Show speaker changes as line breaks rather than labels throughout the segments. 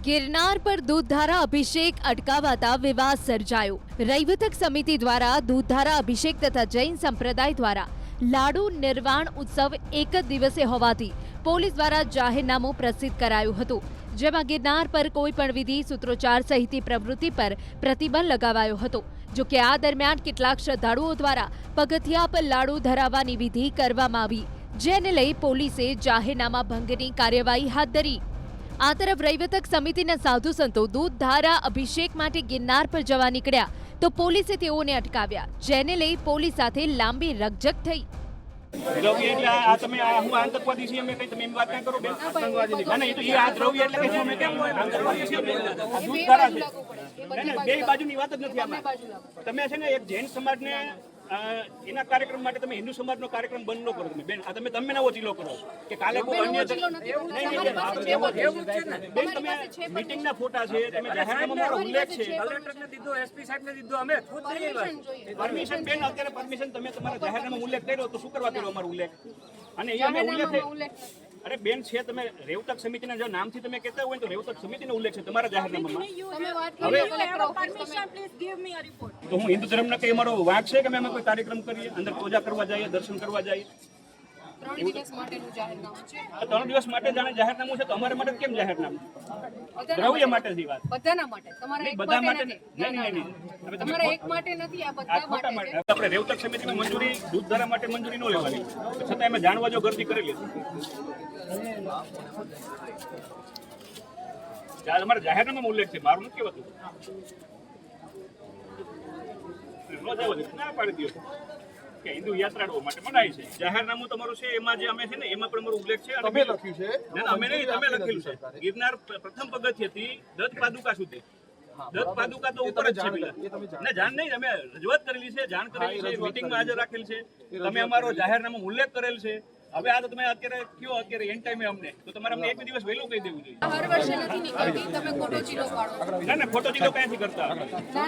गिरनार पर दूधधारा अभिषेक अटकावाता विवाद सर्जायो। रैवतक समिति द्वारा दूधधारा अभिषेक तथा जैन संप्रदाय द्वारा लाडू निर्वाण उत्सव एक ज दिवसे होवाथी पोलीस द्वारा जाहेरनामું प्रसिद्ध करायुं हतुं, जेमां गिरनार पर कोईपण विधि सूत्रोच्चार सहितनी प्रवृत्ति पर प्रतिबंध लगावायो हतो। जो कि आ दरमियान કેટલાક શ્રદ્ધાળુઓ द्वारा પગથિયા પર લાડુ ધરાવવાની વિધિ કરવામાં આવી, જેને લઈ પોલીસે જાહેરનામા ભંગની કાર્યવાહી હાથ ધરી। આ તરફ રૈવતક સમિતિના સાધુ સંતો દૂધધારા અભિષેક માટે ગિરનાર પર જવા નીકળ્યા તો પોલીસે તેઓને અટકાવ્યા, જેને લઈ પોલીસ સાથે લાંબી રકઝક થઈ।
દ્રવ્ય એટલે આ તમે આ હું આતંકવાદી છીએ અમે કઈ તમે એમ વાત ના કરો બેન, આતંકવાદી ના ના, એ તો એ આ દ્રવ્ય એટલે કે અમે કેમ આતંકવાદી છીએ બેન? આ દૂધ ધારા છે ના, બે બાજુની વાત જ નથી આમાં। તમે છે ને એક જૈન સમાજને એના કાર્યક્રમ માટે તમે હિન્દુ સમાજનો કાર્યક્રમ બંધ ન કરો તમે બેન। આ તમે તમે નવો ચીલો કરો કે કાલે કોઈ અન્ય બેન, તમે મીટિંગના ફોટા છે, તમે જાહેરનામામાં મારો ઉલ્લેખ છે, કલેક્ટરને દીધો, એસપી સાહેબને દીધો, અમે પરમિશન બેન, અત્યારે પરમિશન તમે તમારા જાહેરનામામાં ઉલ્લેખ કર્યો તો શું કરવા કર્યો અમારો ઉલ્લેખ? અને એ અમે ઉલ્લેખ અરે બેન છે, તમે રેવતક સમિતિના જો નામથી તમે કહેતા હોય તો રેવતક સમિતિનો ઉલ્લેખ છે તમારા જાહેરનામામાં। તો હું હિન્દુ ધર્મના કઈ અમારો વાંક છે કે અમે કોઈ કાર્યક્રમ કરીએ, અંદર પૂજા કરવા જઈએ, દર્શન કરવા જઈએ? 3 દિવસ માટેનું જાહેરનામું છે। 3 દિવસ માટે જાણે જાહેરનામું છે તો અમારા માટે કેમ જાહેરનામું? દ્રવ્ય માટે જ વાત, બધાના માટે, તમારા એક બધા માટે નહીં, તમારા એક માટે નથી, આ બધા માટે છે। આપણે રેવતક સમિતિમાં મંજૂરી દૂધધારા માટે મંજૂરી ન લેવાની, છતાં અમે જાણવા જો ગરદી કરેલી અમારા જાહેરનામામાં ઉલ્લેખ છે, મારું નથી કહેવાતું। ના પાડી દો કે હિન્દુ યાત્રાળુઓ માટે મનાય છે। જાહેરનામું તમારું છે, એમાં જે અમે છે ને એમાં પણ અમારો ઉલ્લેખ છે, તમે લખ્યું છે ના, અમે નહીં, તમે લખેલું છે। ગિરનાર પ્રથમ પગથિયેથી દત્ત પાદુકા સુધી, દત્ત પાદુકા તો ઉપર જ છે પેલા ને, જાણ નહીં, અમે રજૂઆત કરેલી છે, જાણ કરેલી છે, મીટિંગમાં હાજર રાખેલ છે, તમે અમારો જાહેરનામું ઉલ્લેખ કરેલ છે। હવે આ તો તમે અત્યારે કયો અત્યારે એન્ડ ટાઈમે અમને તો તમારે અમને એક દિવસ વહેલું કહી દેવું જોઈએ।
હર વર્ષે નથી નીકળતી, તમે ખોટો ચીલો પાડો।
ના ના, ખોટો ચીલો ક્યાંથી કરતા?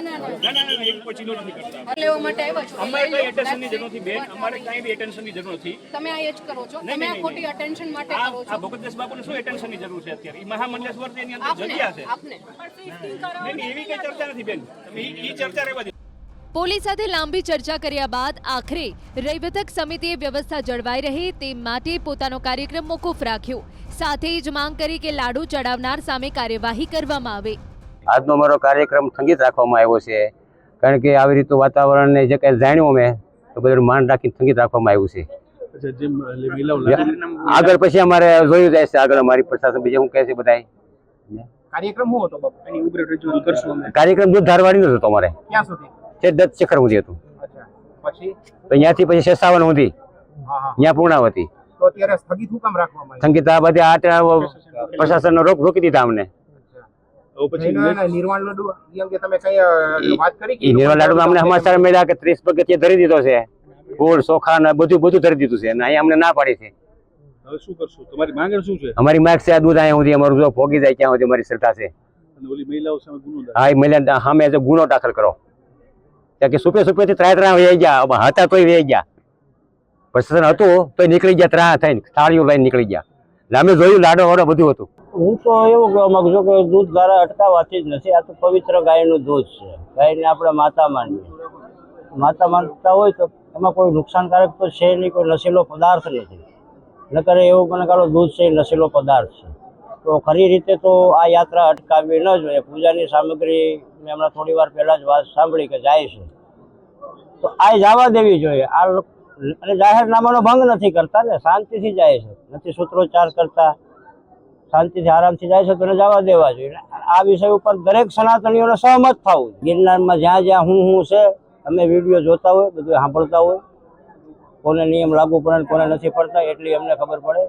ના, એક કોઈ ચીલો નથી કરતા।
લેવા માટે આવ્યા છો,
અમારે કઈ એટેન્શનની જરૂર નથી બેન, અમારે કઈ બી એટેન્શનની જરૂર નથી।
તમે આ જ કરો છો, તમે આ ખોટી અટેન્શન માટે કરો છો।
આ ભગતદાસ બાપુને શું એટેન્શનની જરૂર છે અત્યારે? એ મહામંડલેશ્વર છે, એની અંદર જગ્યા છે।
આપને
નહીં, એવી કઈ ચર્ચા નથી બેન, એ ચર્ચા રહેવા દે।
પોલીસ સાથે લાંબી ચર્ચા કર્યા બાદ આખરે રૈવતક સમિતિએ વ્યવસ્થા જળવાઈ રહે તે માટે પોતાનો કાર્યક્રમ મોકૂફ રાખ્યો, સાથે જ માંગ કરી કે લાડુ ચડાવનાર સામે કાર્યવાહી કરવામાં આવે।
આજનો મારો કાર્યક્રમ સ્થગિત રાખવામાં આવ્યો છે, કારણ કે આવી રીતનું વાતાવરણને જે કંઈ જાણ્યું અમે તો બધું માન રાખીને સ્થગિત રાખવામાં આવ્યું છે। આગળ પછી અમારે જોયું જાય છે, આગળ અમારી પ્રશાસન બીજું શું કહે છે બધા
કાર્યક્રમ શું હતો બાપુ? એની ઉગ્ર રજૂઆત કરશું અમે।
કાર્યક્રમ દૂધધારવાડીનો જ હતો અમારે,
ક્યાં સુધી?
છે દત્ત શિખર સુધી હતું,
પછી
તો અહીંયાથી પછી 57 સુધી ત્યાં પૂર્ણાવતી।
તો અત્યારે સ્થગિત શું કામ રાખવામાં આવ્યું?
સ્થગિત આ બધા પ્રશાસનનો રોકી દીધા અમને।
નિર્વાણ લાડુ અંગે તમે કઈ વાત કરી?
નિર્વાણ લાડુ અમને સમાચાર મળ્યા કે 30 પગથિયે ધરી દીધો છે, ગોળ ચોખા ને બધું ધરી દીધું છે, અને અહીંયા અમને ના પાડી છે।
હવે શું કરશું? તમારી માંગ શું છે?
અમારી માંગ છે આ દૂધ અહીંયા સુધી અમારું જો ભોગી જાય ત્યાં સુધી અમારી શ્રદ્ધા છે।
અને ઓલી મહિલાઓ સામે ગુનો દાખલ?
હા, એ મહિલા સામે જો ગુનો દાખલ કરો, ત્યાં કે સુપે સુપેથી ત્રા વહી ગયા હતા, તોય વહી ગયા, પ્રશાસન હતું તોય નીકળી ગયા, ત્રા થઈને થાળીઓ લઈને નીકળી ગયા। અમે જોયું લાડો વાડો બધું હતું।
હું તો એવું કહેવા માંગુ છું કે દૂધ ધારા અટકાવવાથી જ નથી, આ તો પવિત્ર ગાયનું દૂધ છે, ગાયને આપણે માતા માનીએ, માતા માનતા હોય તો એમાં કોઈ નુકસાનકારક તો છે નહીં, કોઈ નશીલો પદાર્થ નથી, નકર એવું મને કાઢો દૂધ છે એ નશીલો પદાર્થ છે, તો ખરી રીતે તો આ યાત્રા અટકાવવી ન જોઈએ। પૂજાની સામગ્રી મેં હમણાં થોડી વાર પહેલાં જ વાત સાંભળી કે જાય છે, તો આ જવા દેવી જોઈએ। આ અને જાહેરનામાનો ભંગ નથી કરતા ને, શાંતિથી જાય છે, નથી સૂત્રોચ્ચાર કરતા, શાંતિથી આરામથી જાય છે, તો જવા દેવા જોઈએ। આ વિષય ઉપર દરેક સનાતનીઓને સહમત થવું। ગિરનારમાં જ્યાં જ્યાં હું છે, અમે વિડીયો જોતા હોય, બધું સાંભળતા હોય, કોને નિયમ લાગુ પડે કોને નથી પડતા એટલી અમને ખબર પડે।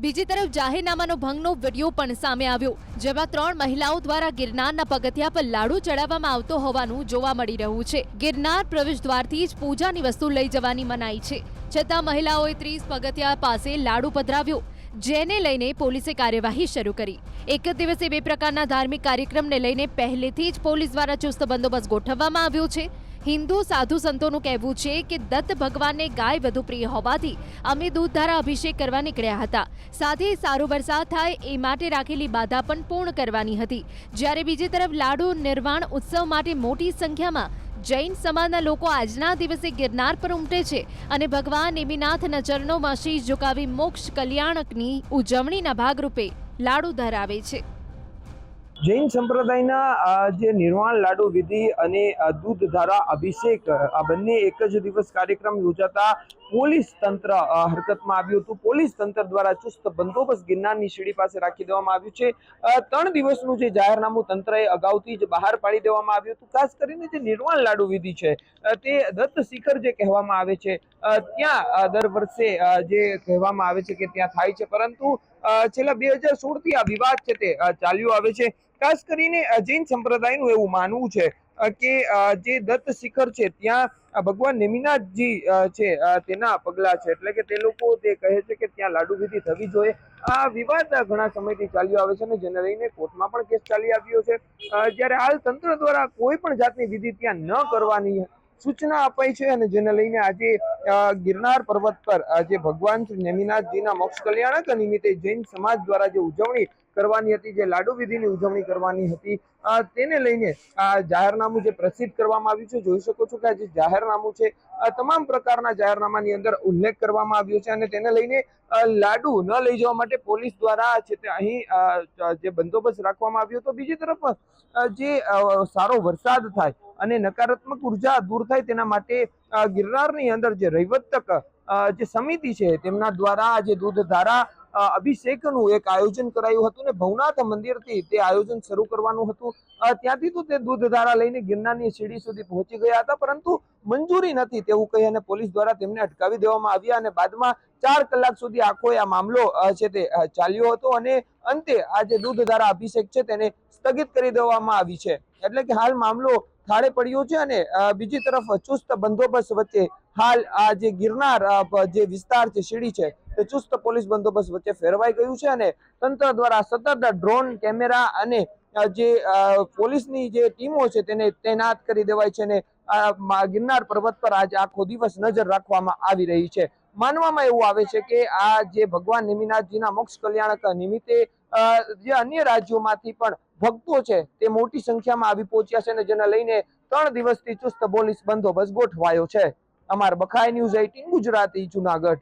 બીજી તરફ જાહેરનામાનો ભંગનો વિડીયો પણ સામે આવ્યો, જેમાં 3 મહિલાઓ દ્વારા ગિરનારના પગથિયા પર લાડુ ચડાવવામાં આવતો હોવાનું જોવા મળી રહ્યું છે। ગિરનાર પ્રવેશ દ્વારથી જ પૂજાની વસ્તુ લઈ જવાની મનાઈ છે, છતાં મહિલાઓએ 30 પગથિયા પાસે લાડુ પધરાવ્યો, જેને લઈને પોલીસે કાર્યવાહી શરૂ કરી। એક જ દિવસે 2 પ્રકારના ધાર્મિક કાર્યક્રમને લઈને પહેલેથી જ પોલીસ દ્વારા ચુસ્ત બંદોબસ્ત ગોઠવવામાં આવ્યો છે। હિન્દુ સાધુ સંતોનું કહેવું છે કે દત્ત ભગવાનને ગાય વધુ પ્રિય હોવાથી અમે દૂધધારા અભિષેક કરવા નીકળ્યા હતા. સાથે સારો વરસાદ થાય એ માટે રાખેલી બાધા પણ પૂર્ણ કરવાની હતી. જ્યારે બીજી તરફ લાડુ નિર્વાણ ઉત્સવ માટે મોટી સંખ્યામાં જૈન સમાજના લોકો આજના દિવસે ગિરનાર પર ઉમટે છે અને ભગવાન નેમિનાથના ચરણોમાં શીશ ઝુકાવી મોક્ષ કલ્યાણકની ઉજવણીના ભાગરૂપે લાડુ ધરાવે છે.
જૈન સંપ્રદાયના જે નિર્વાણ લાડુ વિધિ અને દૂધધારા અભિષેક આ બંને એક જ દિવસ કાર્યક્રમ યોજાતા પોલીસ તંત્ર હરકતમાં આવ્યું હતું. પોલીસ તંત્ર દ્વારા ચુસ્ત બંદોબસ્ત ગિરનારની સીડી પાસે રાખી દેવામાં આવ્યું છે. 3 દિવસનું જે જાહેરનામું તંત્રએ અગાઉથી જ બહાર પાડી દેવામાં આવ્યું હતું. ખાસ કરીને જે નિર્વાણ લાડુ વિધિ છે તે દત્ત શિખર જે કહેવામાં આવે છે ત્યાં દર વર્ષે જે કહેવામાં આવે છે કે ત્યાં થાય છે, પરંતુ છેલ્લા 2016 થી આ વિવાદ છે તે ચાલ્યો આવે છે. ખાસ કરીને જૈન સંપ્રદાયનું એવું માનવું છે કે જે દત્ત શિખર છે ત્યાં ભગવાન નેમિનાથજી છે તેના પગલા છે, એટલે કે તે લોકો તે કહે છે કે ત્યાં લાડુ વિધિ થવી જોઈએ. આ વિવાદ ઘણા સમયથી ચાલ્યો આવે છે અને જેને લઈને કોર્ટમાં પણ કેસ ચાલી આવ્યો છે. જ્યારે હાલ તંત્ર દ્વારા કોઈ પણ જાતની વિધિ ત્યાં ન કરવાની સૂચના અપાઈ છે અને જેને લઈને આજે ગિરનાર પર્વત પર જે ભગવાન શ્રી નેમિનાથજીના મોક્ષ કલ્યાણક નિમિત્તે જૈન સમાજ દ્વારા જે ઉજવણી કરવાની હતી, જે લાડુ વિધિની ઉજવણી કરવાની હતી, તેને લઈને આ જાહેરનામું જે પ્રસિદ્ધ કરવામાં આવ્યું છે. જોઈ શકો છો કે આ જે જાહેરનામું છે તમામ પ્રકારના જાહેરનામાની અંદર ઉલ્લેખ કરવામાં આવ્યો છે અને તેને લઈને લાડુ ન લઈ જવા માટે પોલીસ દ્વારા છે તે અહીં જે બંદોબસ્ત રાખવામાં આવ્યો હતો. બીજી તરફ જે સારો વરસાદ થાય અને નકારાત્મક ઉર્જા દૂર થાય તેના માટે ગિરનારની અંદર જે રૈવતક જે સમિતિ છે તેમના દ્વારા જે દૂધધારા અભિષેકનું એક આયોજન કરાયું હતું ને ભવનાથ મંદિરથી તે આયોજન શરૂ કરવાનું હતું. ત્યાંથી તો તે દૂધધારા લઈને ગિરનારની સીડી સુધી પહોંચી ગયા હતા, પરંતુ મંજૂરી નથી તેવું કહી અને પોલીસ દ્વારા તેમને અટકાવી દેવામાં આવ્યા અને બાદમાં 4 કલાક સુધી આખો આ મામલો છે તે ચાલ્યો હતો અને અંતે આ જે દૂધધારા અભિષેક છે તેને સ્થગિત કરી દેવામાં આવી છે. એટલે કે હાલ મામલો થાળે પડ્યો છે અને બીજી તરફ ચુસ્ત બંદોબસ્ત વચ્ચે હાલ આ જે ગિરનાર જે વિસ્તાર છે, સીડી છે, તે ચુસ્ત પોલીસ બંદોબસ્ત વચ્ચે ફેરવાઈ ગયું છે અને તંત્ર દ્વારા સતત ડ્રોન કેમેરા અને જે પોલીસની જે ટીમો છે તેને તૈનાત કરી દેવાય છે અને ગિરનાર પર્વત પર આજે આખો દિવસ નજર રાખવામાં આવી રહી છે. માનવામાં એવું આવે છે કે આ જે ભગવાન નેમિનાથજીના મોક્ષ કલ્યાણક નિમિત્તે જે અન્ય રાજ્યોમાંથી પણ ભક્તો છે તે મોટી સંખ્યામાં આવી પહોંચ્યા છે અને જેને લઈને 3 દિવસથી ચુસ્ત પોલીસ બંદોબસ્ત ગોઠવાયો છે. અમાર બખાઈ ન્યૂઝ 18 ગુજરાતી, જુનાગઢ.